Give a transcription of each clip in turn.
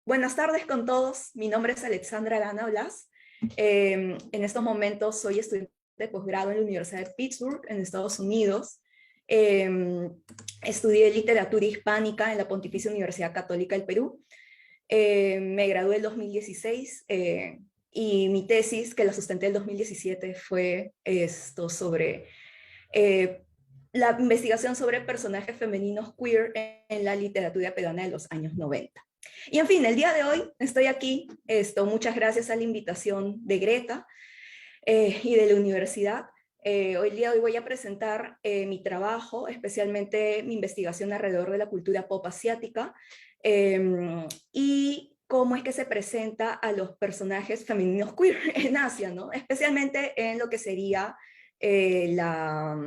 Buenas tardes con todos. Mi nombre es Alexandra Arana Blas. En estos momentos soy estudiante de posgrado en la Universidad de Pittsburgh, en Estados Unidos. Eh, Estudié literatura hispánica en la Pontificia Universidad Católica del Perú. Me gradué en 2016 y mi tesis, que la sustenté en 2017, fue esto sobre eh, la investigación sobre personajes femeninos queer en la literatura peruana de los años 90. Y en fin, el día de hoy estoy aquí, muchas gracias a la invitación de Greta y de la universidad. Hoy día de hoy voy a presentar mi trabajo, especialmente mi investigación alrededor de la cultura pop asiática y cómo es que se presenta a los personajes femeninos queer en Asia, ¿no? Especialmente en lo que sería eh, la,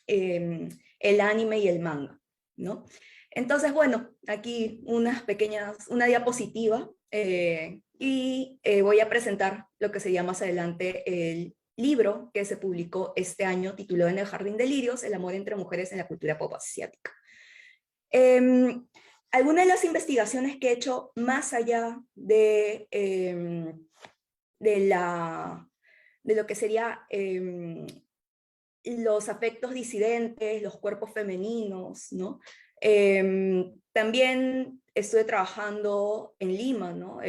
el anime y el manga, ¿no? Entonces, bueno, aquí una diapositiva voy a presentar lo que sería más adelante el libro que se publicó este año titulado En el Jardín de Lirios, el amor entre mujeres en la cultura pop asiática. Eh, Algunas de las investigaciones que he hecho más allá de, de lo que sería los afectos disidentes, los cuerpos femeninos, ¿no? También estuve trabajando en Lima, ¿no?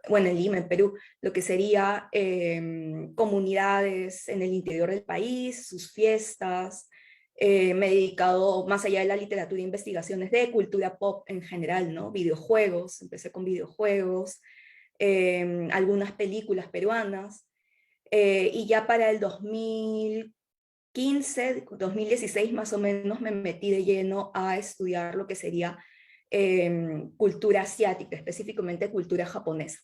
Bueno, en Lima, en Perú, lo que sería comunidades en el interior del país, sus fiestas. Me he dedicado, más allá de la literatura, a investigaciones de cultura pop en general, ¿no? Videojuegos, empecé con videojuegos, algunas películas peruanas, y ya para el 2016 más o menos me metí de lleno a estudiar lo que sería cultura asiática, específicamente cultura japonesa.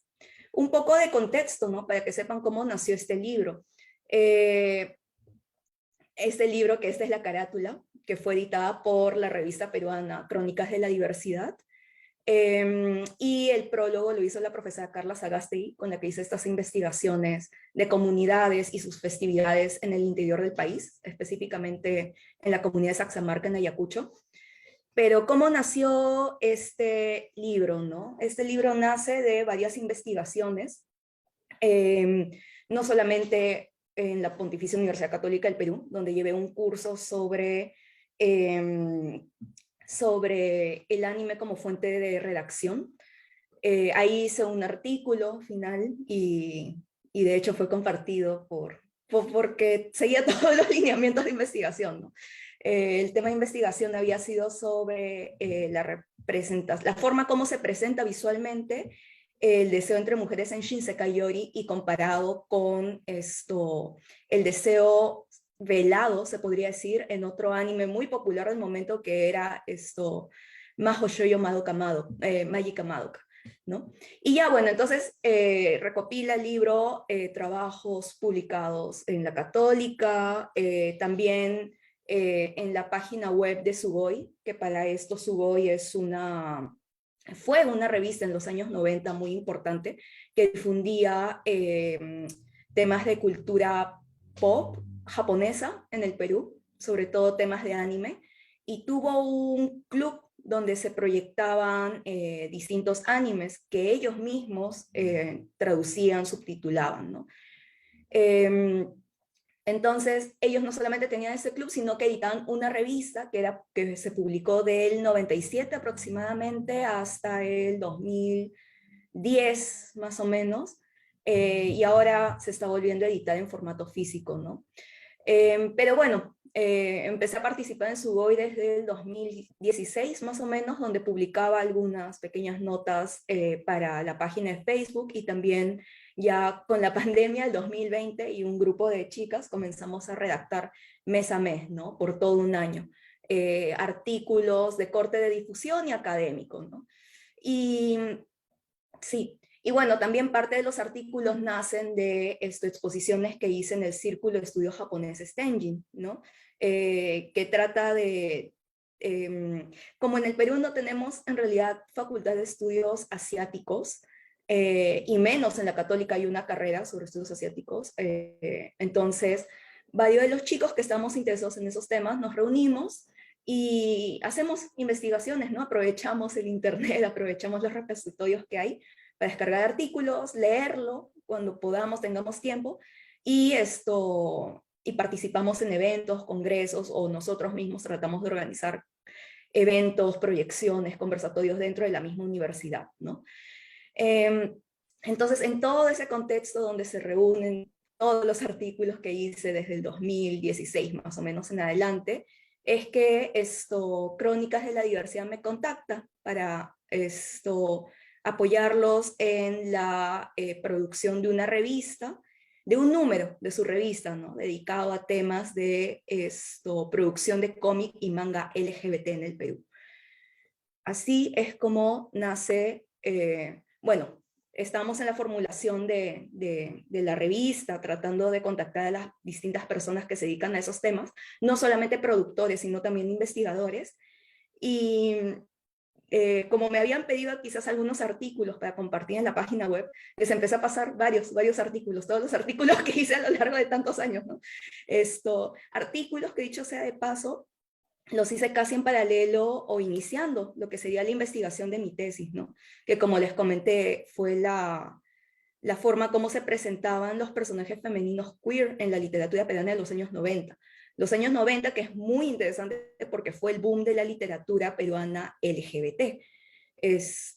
Un poco de contexto, ¿no? Para que sepan cómo nació este libro. Eh, este libro, que esta es la carátula, que fue editada por la revista peruana Crónicas de la Diversidad, y el prólogo lo hizo la profesora Carla Sagasti, con la que hice estas investigaciones de comunidades y sus festividades en el interior del país, específicamente en la comunidad de Saxamarca, en Ayacucho. Pero ¿cómo nació este libro, no? Este libro nace de varias investigaciones, eh, no solamente en la Pontificia Universidad Católica del Perú, donde llevé un curso eh, sobre el anime como fuente de redacción. Ahí hice un artículo final y de hecho fue compartido porque seguía todos los lineamientos de investigación, ¿no? El tema de investigación había sido sobre la forma como se presenta visualmente el deseo entre mujeres en Shinsekai Yori y comparado con el deseo velado, se podría decir, en otro anime muy popular del momento que era Mahou Shoujo Magica Madoka, ¿no? Y ya, bueno, entonces recopila el libro, trabajos publicados en la Católica, también en la página web de Sugoi, que para esto Sugoi fue una revista en los años 90 muy importante, que difundía temas de cultura pop japonesa en el Perú, sobre todo temas de anime, y tuvo un club donde se proyectaban distintos animes que ellos mismos traducían, subtitulaban, ¿no? Eh, entonces, ellos no solamente tenían ese club, sino que editaban una revista que se publicó del 97 aproximadamente hasta el 2010, más o menos, y ahora se está volviendo a editar en formato físico, ¿no? Pero bueno, empecé a participar en Sugoi desde el 2016 más o menos, donde publicaba algunas pequeñas notas para la página de Facebook, y también ya con la pandemia del 2020 y un grupo de chicas comenzamos a redactar mes a mes, ¿no? Por todo un año, artículos de corte de difusión y académico, ¿no? Y sí, y bueno, también parte de los artículos nacen de exposiciones que hice en el Círculo de Estudios Japoneses Tenjin, ¿no? Que trata de, como en el Perú no tenemos en realidad facultad de estudios asiáticos, y menos en la Católica hay una carrera sobre estudios asiáticos, entonces varios de los chicos que estamos interesados en esos temas nos reunimos y hacemos investigaciones, ¿no? Aprovechamos el internet, aprovechamos los repositorios que hay para descargar artículos, leerlo cuando podamos, tengamos tiempo, y participamos en eventos, congresos, o nosotros mismos tratamos de organizar eventos, proyecciones, conversatorios dentro de la misma universidad, ¿no? Eh, entonces, en todo ese contexto donde se reúnen todos los artículos que hice desde el 2016 más o menos en adelante, es que Crónicas de la Diversidad me contacta para apoyarlos en la producción de una revista, de un número de su revista, ¿no? Dedicado a temas de producción de cómic y manga LGBT en el Perú. Así es como nace, bueno, estamos en la formulación de la revista, tratando de contactar a las distintas personas que se dedican a esos temas, no solamente productores, sino también investigadores. Y como me habían pedido quizás algunos artículos para compartir en la página web, les empecé a pasar varios artículos, todos los artículos que hice a lo largo de tantos años, ¿no? Artículos que, dicho sea de paso, los hice casi en paralelo o iniciando lo que sería la investigación de mi tesis, ¿no? Que, como les comenté, fue la forma como se presentaban los personajes femeninos queer en la literatura peruana de los años 90. Los años 90, que es muy interesante porque fue el boom de la literatura peruana LGBT.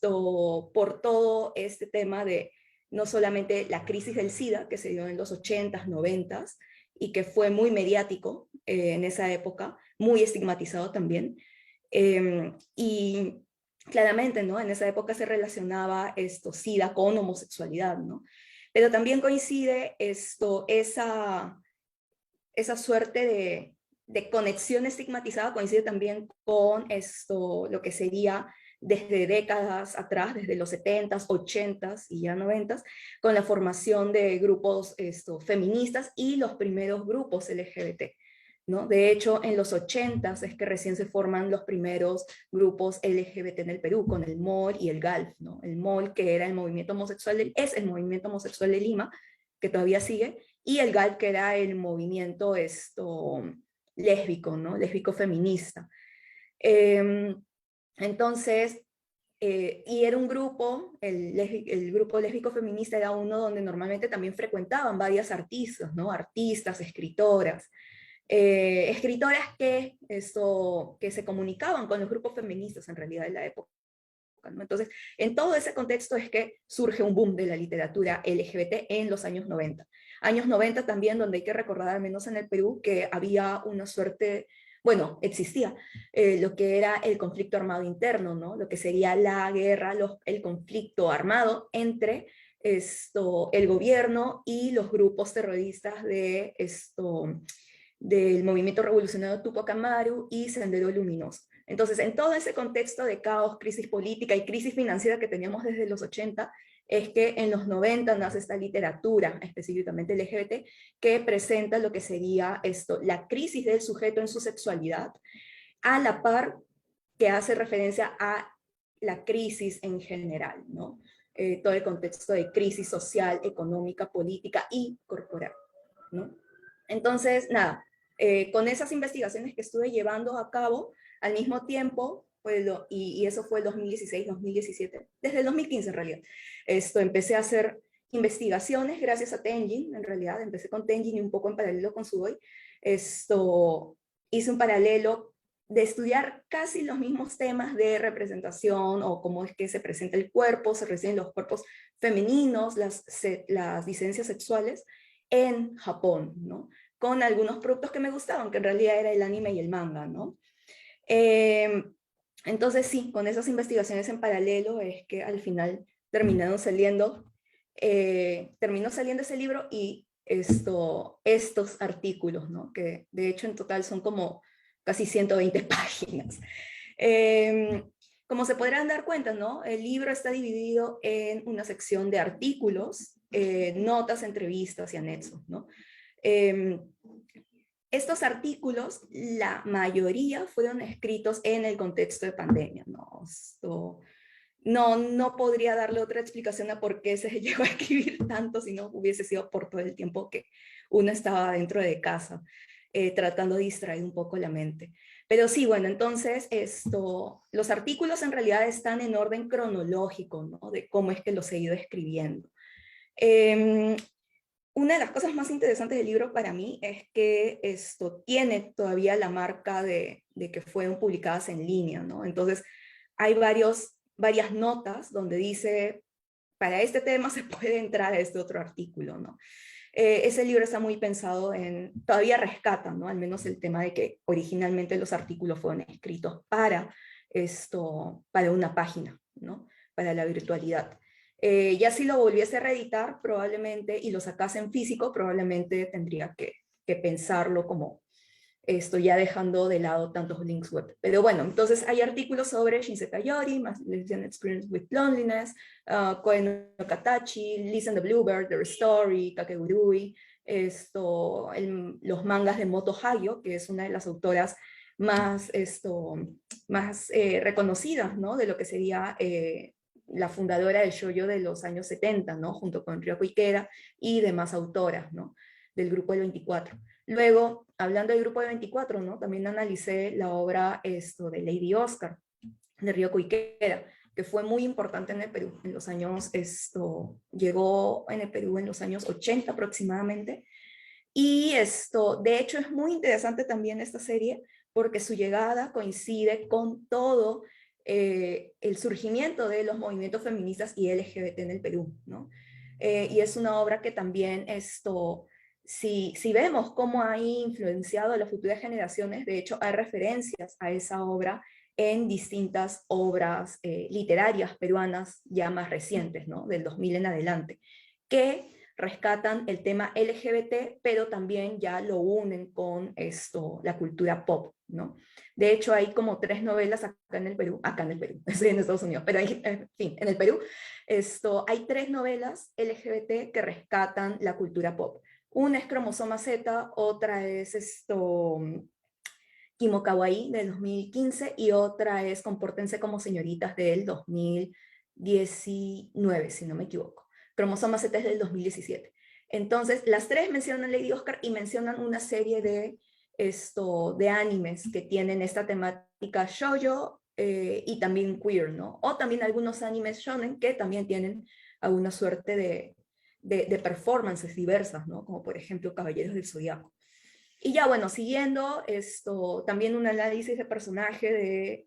Por todo este tema de no solamente la crisis del SIDA, que se dio en los 80s, 90s, y que fue muy mediático en esa época, muy estigmatizado también. Y claramente, ¿no? En esa época se relacionaba SIDA con homosexualidad, ¿no? Pero también coincide esa suerte de conexión estigmatizada, coincide también con lo que sería desde décadas atrás, desde los 70s, 80s y ya 90s, con la formación de grupos feministas y los primeros grupos LGBT, ¿no? De hecho, en los 80s es que recién se forman los primeros grupos LGBT en el Perú, con el MOL y el GALF, ¿no? El MOL, que era el movimiento homosexual, es el movimiento homosexual de Lima, que todavía sigue, y el GALF, que era el movimiento lésbico, ¿no? Lésbico feminista. Entonces, y era un grupo, el grupo lésbico feminista era uno donde normalmente también frecuentaban varias artistas, ¿no? Artistas, escritoras, escritoras que se comunicaban con los grupos feministas en realidad de la época, ¿no? Entonces, en todo ese contexto es que surge un boom de la literatura LGBT en los años 90. Años 90 también, donde hay que recordar, al menos en el Perú, que había una suerte, bueno, existía lo que era el conflicto armado interno, ¿no? Lo que sería la guerra, el conflicto armado entre el gobierno y los grupos terroristas del movimiento revolucionario Tupac Amaru y Sendero Luminoso. Entonces, en todo ese contexto de caos, crisis política y crisis financiera que teníamos desde los 80, es que en los 90 nace esta literatura, específicamente LGBT, que presenta lo que sería la crisis del sujeto en su sexualidad, a la par que hace referencia a la crisis en general, ¿no? Todo el contexto de crisis social, económica, política y corporal, ¿no? Entonces, nada, con esas investigaciones que estuve llevando a cabo, al mismo tiempo, pues y eso fue el 2016, 2017, desde el 2015 en realidad, empecé a hacer investigaciones gracias a Tenjin, en realidad, empecé con Tenjin y un poco en paralelo con Sudoy, hice un paralelo de estudiar casi los mismos temas de representación o cómo es que se presenta el cuerpo, se reciben los cuerpos femeninos, las disidencias sexuales en Japón, ¿no? Con algunos productos que me gustaban, que en realidad era el anime y el manga, ¿no? Eh, entonces sí, con esas investigaciones en paralelo es que al final terminó saliendo ese libro y estos artículos, ¿no? Que de hecho en total son como casi 120 páginas. Eh, Como se podrán dar cuenta, ¿no? El libro está dividido en una sección de artículos, notas, entrevistas y anexos, ¿no? Eh, Estos artículos, la mayoría fueron escritos en el contexto de pandemia, ¿no? No podría darle otra explicación a por qué se llegó a escribir tanto si no hubiese sido por todo el tiempo que uno estaba dentro de casa, tratando de distraer un poco la mente. Pero sí, bueno, entonces los artículos en realidad están en orden cronológico, ¿no? De cómo es que los he ido escribiendo. Eh, una de las cosas más interesantes del libro para mí es que esto tiene todavía la marca de que fueron publicadas en línea, ¿no? Entonces, hay varias notas donde dice, para este tema se puede entrar a este otro artículo, ¿no? Ese libro está muy pensado todavía rescata, ¿no? Al menos el tema de que originalmente los artículos fueron escritos para una página, ¿no? Para la virtualidad. Ya si lo volviese a reeditar, probablemente, y lo sacase en físico, probablemente tendría que pensarlo como ya dejando de lado tantos links web. Pero bueno, entonces hay artículos sobre Shinsei Kayori, Lesbian Experience with Loneliness, Koe no Katachi, Listen the Bluebird, The Story, Kakegurui, los mangas de Moto Hayo, que es una de las autoras más, más reconocidas, ¿no? De lo que sería la fundadora del shoujo de los años 70, ¿no? Junto con Ryoko Ikeda y demás autoras, ¿no? Del grupo del 24. Luego, hablando del grupo de 24, ¿no? También analicé la obra de Lady Oscar, de Ryoko Ikeda, que fue muy importante en el Perú. En los años, llegó en el Perú en los años 80 aproximadamente. Y de hecho, es muy interesante también esta serie, porque su llegada coincide con todo el surgimiento de los movimientos feministas y LGBT en el Perú, ¿no? Y es una obra que también si vemos cómo ha influenciado a las futuras generaciones, de hecho hay referencias a esa obra en distintas obras literarias peruanas ya más recientes, ¿no? Del 2000 en adelante, que rescatan el tema LGBT, pero también ya lo unen con la cultura pop, ¿no? De hecho, hay como 3 novelas acá en el Perú, estoy en Estados Unidos, pero hay, en fin, en el Perú, hay 3 novelas LGBT que rescatan la cultura pop. Una es Cromosoma Z, otra es Kimo Kawaii del 2015 y otra es Compórtense como señoritas del 2019, si no me equivoco. Cromosoma Z es del 2017. Entonces, las 3 mencionan Lady Oscar y mencionan una serie de animes que tienen esta temática shoujo y también queer, ¿no? O también algunos animes shonen que también tienen alguna suerte de performances diversas, ¿no? Como por ejemplo Caballeros del Zodiaco. Y ya bueno, siguiendo también un análisis de personaje de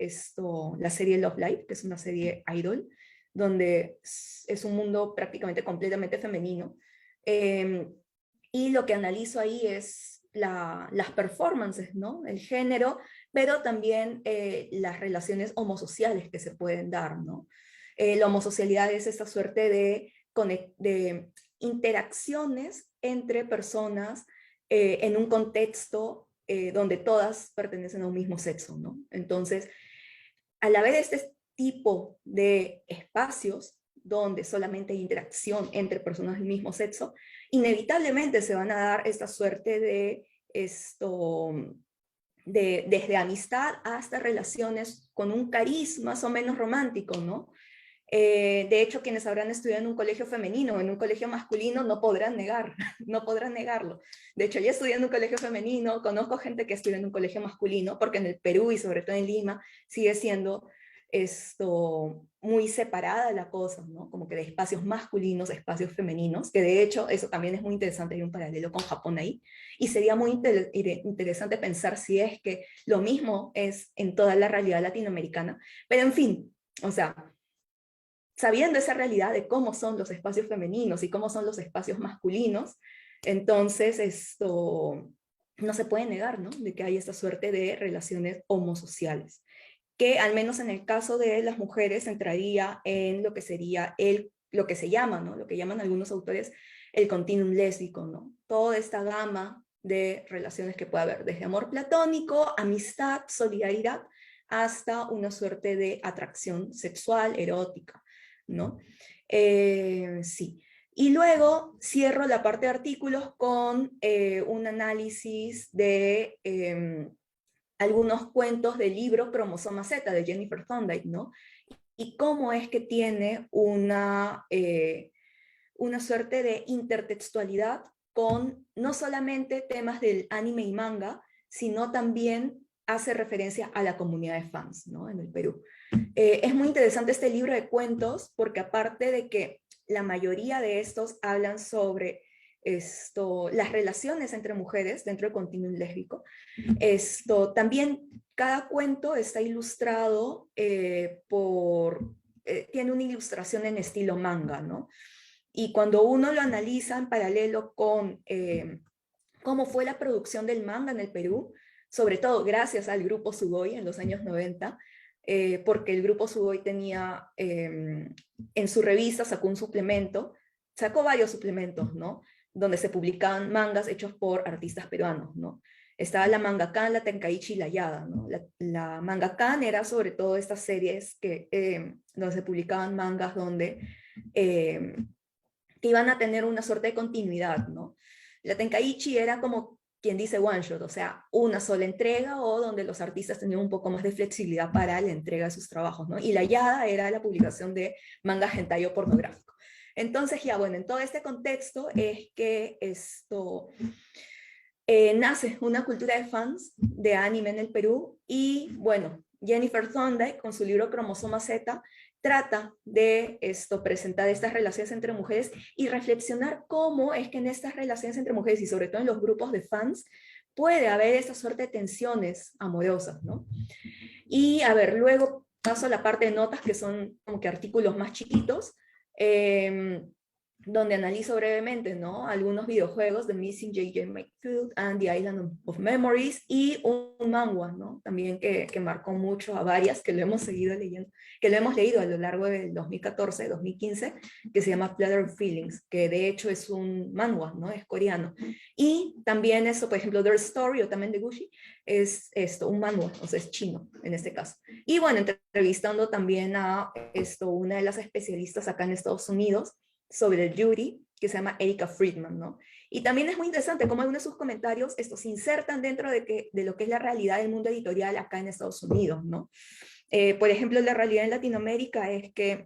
la serie Love Live, que es una serie idol, donde es un mundo prácticamente completamente femenino. Eh, y lo que analizo ahí es las performances, ¿no? El género, pero también las relaciones homosociales que se pueden dar, ¿no? La homosocialidad es esta suerte de interacciones entre personas en un contexto donde todas pertenecen a un mismo sexo, ¿no? Entonces, al haber este tipo de espacios donde solamente hay interacción entre personas del mismo sexo, inevitablemente se van a dar esta suerte desde amistad hasta relaciones con un cariz más o menos romántico, ¿no? De hecho, quienes habrán estudiado en un colegio femenino o en un colegio masculino no podrán negar, no podrán negarlo. De hecho, yo estudié en un colegio femenino, conozco gente que estudia en un colegio masculino, porque en el Perú y sobre todo en Lima sigue siendo muy separada la cosa, ¿no? Como que de espacios masculinos, espacios femeninos, que de hecho eso también es muy interesante, hay un paralelo con Japón ahí, y sería muy interesante pensar si es que lo mismo es en toda la realidad latinoamericana, pero en fin, o sea, sabiendo esa realidad de cómo son los espacios femeninos y cómo son los espacios masculinos, entonces no se puede negar, ¿no? De que hay esta suerte de relaciones homosociales, que al menos en el caso de las mujeres entraría en lo que sería lo que se llama, ¿no? Lo que llaman algunos autores el continuum lésbico, ¿no? Toda esta gama de relaciones que puede haber, desde amor platónico, amistad, solidaridad, hasta una suerte de atracción sexual, erótica, ¿no? Sí. Y luego cierro la parte de artículos con un análisis de algunos cuentos del libro Cromosoma Z de Jennifer Thorndike, ¿no? Y cómo es que tiene una suerte de intertextualidad con no solamente temas del anime y manga, sino también hace referencia a la comunidad de fans, ¿no? En el Perú. Es muy interesante este libro de cuentos porque aparte de que la mayoría de estos hablan sobre las relaciones entre mujeres dentro del continuum lésbico, también cada cuento está ilustrado tiene una ilustración en estilo manga, ¿no? Y cuando uno lo analiza en paralelo con cómo fue la producción del manga en el Perú, sobre todo gracias al grupo Sugoi en los años 90, porque el grupo Sugoi tenía, en su revista sacó un suplemento, sacó varios suplementos, ¿no? Donde se publicaban mangas hechos por artistas peruanos, ¿no? Estaba la Mangakan, la Tenkaichi y la Yada, ¿no? La Mangakan era sobre todo estas series donde se publicaban mangas donde que iban a tener una suerte de continuidad, ¿no? La Tenkaichi era como quien dice one shot, o sea, una sola entrega o donde los artistas tenían un poco más de flexibilidad para la entrega de sus trabajos, ¿no? Y la Yada era la publicación de manga hentai o pornográfico. Entonces, ya bueno, en todo este contexto es que nace una cultura de fans de anime en el Perú y bueno, Jennifer Thorndike con su libro Cromosoma Z trata de presentar estas relaciones entre mujeres y reflexionar cómo es que en estas relaciones entre mujeres y sobre todo en los grupos de fans puede haber esta suerte de tensiones amorosas, ¿no? Y a ver, luego paso a la parte de notas que son como que artículos más chiquitos, donde analizo brevemente, ¿no? Algunos videojuegos, The Missing J.J. Macfield and the Island of Memories, y un manga, ¿no? También que marcó mucho a varias, que lo hemos seguido leyendo, que lo hemos leído a lo largo del 2014, 2015, que se llama Platter of Feelings, que de hecho es un manga, ¿no? Es coreano. Y también eso, por ejemplo, Their Story, o también de Gucci, es un manga, o sea, es chino en este caso. Y bueno, entrevistando también a una de las especialistas acá en Estados Unidos, sobre el Yuri, que se llama Erika Friedman, ¿no? Y también es muy interesante cómo algunos de sus comentarios se insertan dentro de lo que es la realidad del mundo editorial acá en Estados Unidos, ¿no? Por ejemplo, la realidad en Latinoamérica es que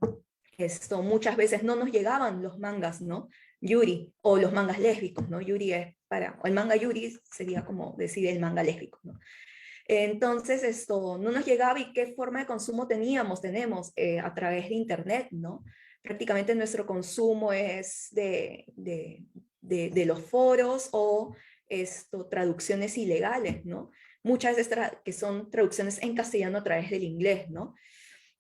muchas veces no nos llegaban los mangas, ¿no? Yuri, o los mangas lésbicos, ¿no? Yuri es o el manga Yuri sería como decir el manga lésbico, ¿no? Entonces, no nos llegaba y qué forma de consumo tenemos a través de Internet, ¿no? Prácticamente nuestro consumo es de los foros o traducciones ilegales, ¿no? Muchas veces que son traducciones en castellano a través del inglés, ¿no?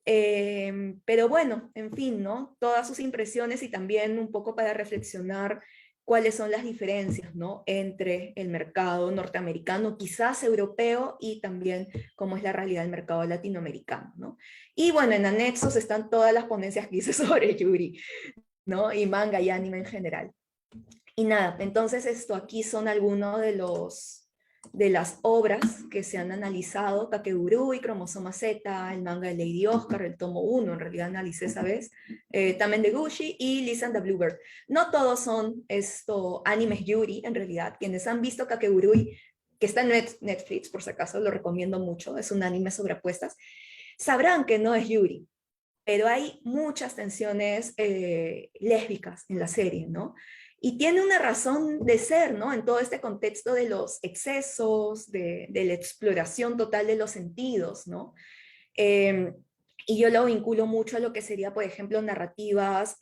Pero bueno, en fin, ¿no? Todas sus impresiones y también un poco para reflexionar cuáles son las diferencias, ¿no? Entre el mercado norteamericano, quizás europeo, y también cómo es la realidad del mercado latinoamericano, ¿no? Y bueno, en anexos están todas las ponencias que hice sobre Yuri, ¿no? Y manga y anime en general. Y nada, entonces aquí son algunos de las obras que se han analizado: Kakegurui, Cromosoma Z, el manga de Lady Oscar, el tomo 1, en realidad analicé esa vez, también de Gucci y Lisa and the Bluebird. No todos son animes Yuri, en realidad. Quienes han visto Kakegurui, que está en Netflix, por si acaso, lo recomiendo mucho, es un anime sobre apuestas, sabrán que no es Yuri, pero hay muchas tensiones lésbicas en la serie, ¿no? Y tiene una razón de ser, ¿no? En todo este contexto de los excesos, de la exploración total de los sentidos, ¿no? Eh, y yo lo vinculo mucho a lo que sería, por ejemplo, narrativas,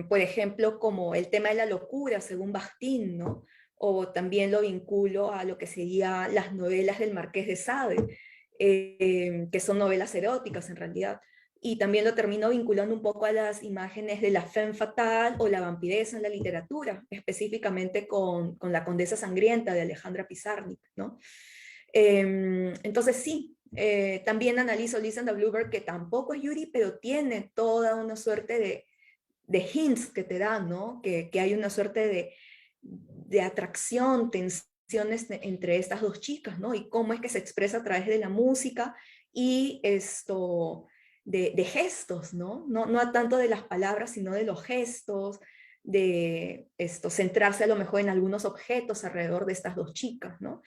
por ejemplo, como el tema de la locura, según Bakhtin, ¿no? O también lo vinculo a lo que serían las novelas del Marqués de Sade, que son novelas eróticas en realidad. Y también lo termino vinculando un poco a las imágenes de la femme fatale o la vampiresa en la literatura, específicamente con La Condesa Sangrienta de Alejandra Pizarnik, ¿no? Entonces sí, también analizo Lisa and the Bluebird, que tampoco es Yuri, pero tiene toda una suerte de hints que te dan, ¿no? Que hay una suerte de atracción, tensiones entre estas dos chicas, ¿no? Y cómo es que se expresa a través de la música y de gestos, ¿no? No tanto de las palabras, sino de los gestos, de centrarse a lo mejor en algunos objetos alrededor de estas dos chicas, ¿no?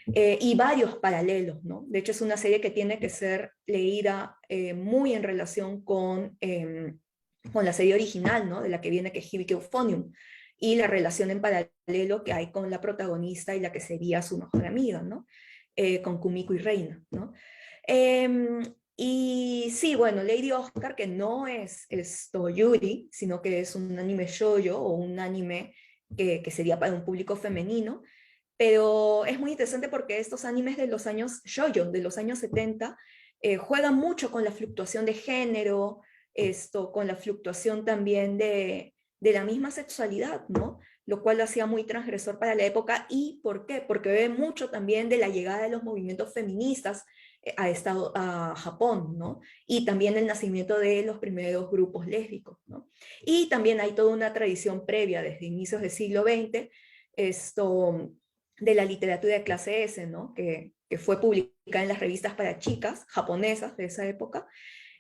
Y varios paralelos, ¿no? De hecho, es una serie que tiene que ser leída muy en relación con la serie original, ¿no? De la que viene, que es Hibiki Euphonium, y la relación en paralelo que hay con la protagonista y la que sería su mejor amiga, ¿no? Con Kumiko y Reina, ¿no? Y sí, bueno, Lady Oscar, que no es esto Yuri, sino que es un anime shoujo o un anime que sería para un público femenino, pero es muy interesante porque estos animes de los años shoujo, de los años 70, juegan mucho con la fluctuación de género, con la fluctuación también de la misma sexualidad, ¿no? Lo cual lo hacía muy transgresor para la época. ¿Y por qué? Porque ve mucho también de la llegada de los movimientos feministas a Japón, ¿no? Y también el nacimiento de los primeros grupos lésbicos, ¿no? Y también hay toda una tradición previa desde inicios del siglo XX, esto, de la literatura de clase S, ¿no? Que fue publicada en las revistas para chicas japonesas de esa época,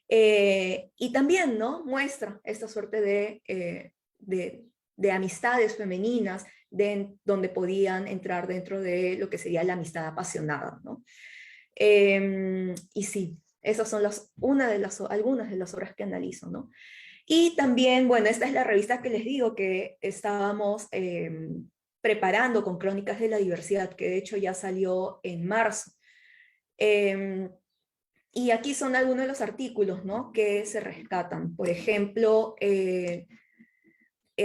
y también, ¿no? Muestra esta suerte de amistades femeninas donde podían entrar dentro de lo que sería la amistad apasionada, ¿no? Y sí, esas son algunas de las obras que analizo, ¿no? Y también, bueno, esta es la revista que les digo que estábamos preparando con Crónicas de la Diversidad, que de hecho ya salió en marzo. Eh, y aquí son algunos de los artículos, ¿no?, que se rescatan. Por ejemplo,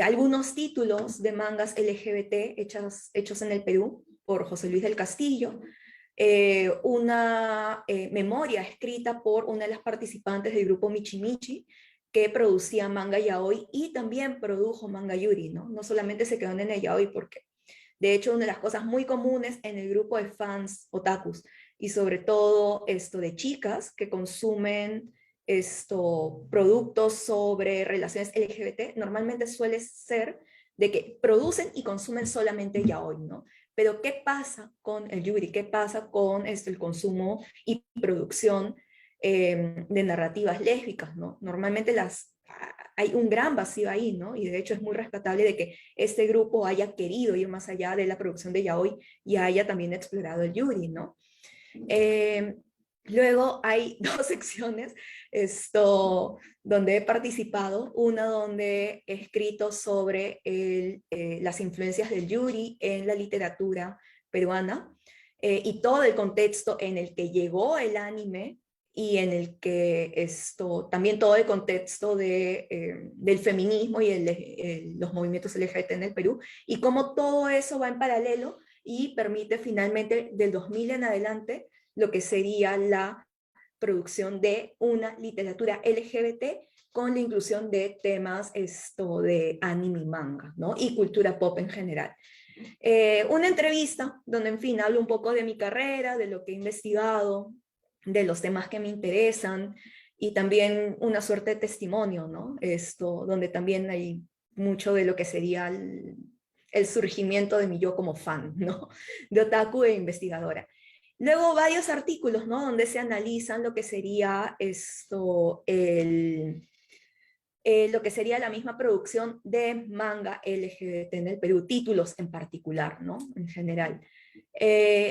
algunos títulos de mangas LGBT hechos en el Perú por José Luis del Castillo, una memoria escrita por una de las participantes del grupo Michi Michi, que producía manga yaoi y también produjo manga yuri, ¿no? No solamente se quedó en el yaoi, porque de hecho una de las cosas muy comunes en el grupo de fans otakus, y sobre todo esto de chicas que consumen productos sobre relaciones LGBT, normalmente suele ser de que producen y consumen solamente yaoi, ¿no? Pero ¿qué pasa con el yuri? ¿Qué pasa con el consumo y producción de narrativas lésbicas, ¿no? Normalmente hay un gran vacío ahí, ¿no? Y de hecho es muy rescatable de que este grupo haya querido ir más allá de la producción de yaoi y haya también explorado el yuri, ¿no? Eh, Luego hay dos secciones donde he participado, una donde he escrito sobre las influencias del yuri en la literatura peruana, y todo el contexto en el que llegó el anime y en el que también todo el contexto del feminismo y los movimientos LGBT en el Perú, y cómo todo eso va en paralelo y permite finalmente del 2000 en adelante lo que sería la producción de una literatura LGBT con la inclusión de temas de anime y manga, ¿no? Y cultura pop en general. Una entrevista donde, en fin, hablo un poco de mi carrera, de lo que he investigado, de los temas que me interesan, y también una suerte de testimonio, ¿no? Donde también hay mucho de lo que sería el surgimiento de mi yo como fan, ¿no? De otaku e investigadora. Luego varios artículos, ¿no?, donde se analizan lo que sería lo que sería la misma producción de manga LGBT en el Perú, títulos en particular, ¿no?, en general.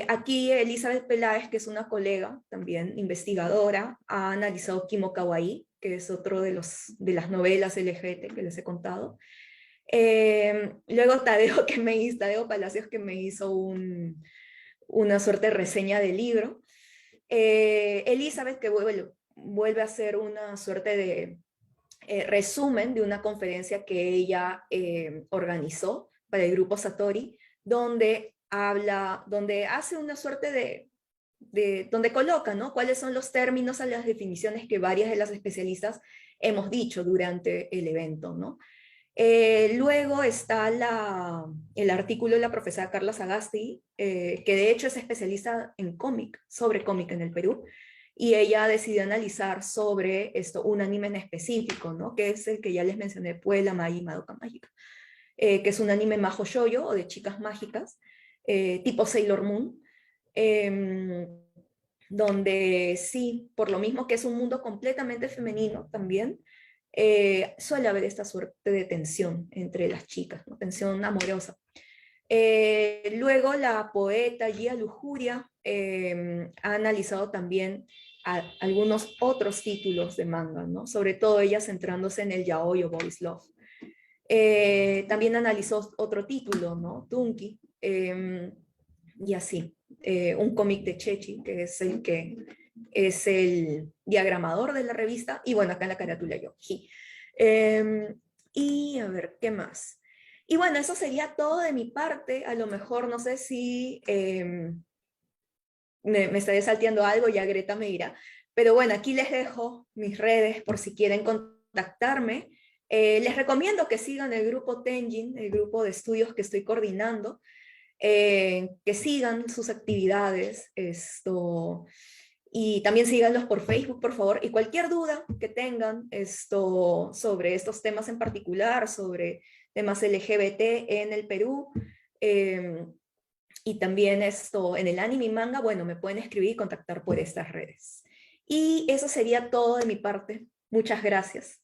Aquí Elizabeth Peláez, que es una colega, también investigadora, ha analizado Kimo Kawaii, que es otro de las novelas LGBT que les he contado. Luego Tadeo Palacios, que me hizo una suerte de reseña del libro. Elizabeth, que vuelve a hacer una suerte de resumen de una conferencia que ella organizó para el grupo Satori, donde hace una suerte donde coloca, ¿no?, cuáles son los términos a las definiciones que varias de las especialistas hemos dicho durante el evento, ¿no? Luego está el artículo de la profesora Carla Sagasti, que de hecho es especialista en sobre cómic en el Perú, y ella decidió analizar sobre un anime en específico, ¿no?, que es el que ya les mencioné, Puella Magi Madoka Mágica, que es un anime majo shoujo o de chicas mágicas, tipo Sailor Moon, eh, donde sí, por lo mismo que es un mundo completamente femenino también, suele haber esta suerte de tensión entre las chicas, ¿no?, tensión amorosa. Luego la poeta Gia Lujuria ha analizado también algunos otros títulos de manga, ¿no?, sobre todo ella centrándose en el yaoi o boys love. También analizó otro título, ¿no? Tunki, y así. Un cómic de Chechi, que es el que es el diagramador de la revista, y bueno, acá en la carátula yo. Y a ver, ¿qué más? Y bueno, eso sería todo de mi parte. A lo mejor no sé si me estaré salteando algo, ya Greta me dirá. Pero bueno, aquí les dejo mis redes por si quieren contactarme. Les recomiendo que sigan el grupo Tenjin, el grupo de estudios que estoy coordinando, que sigan sus actividades, y también síganlos por Facebook, por favor, y cualquier duda que tengan sobre estos temas en particular, sobre temas LGBT en el Perú, eh, y también en el anime y manga, bueno, me pueden escribir y contactar por estas redes. Y eso sería todo de mi parte. Muchas gracias.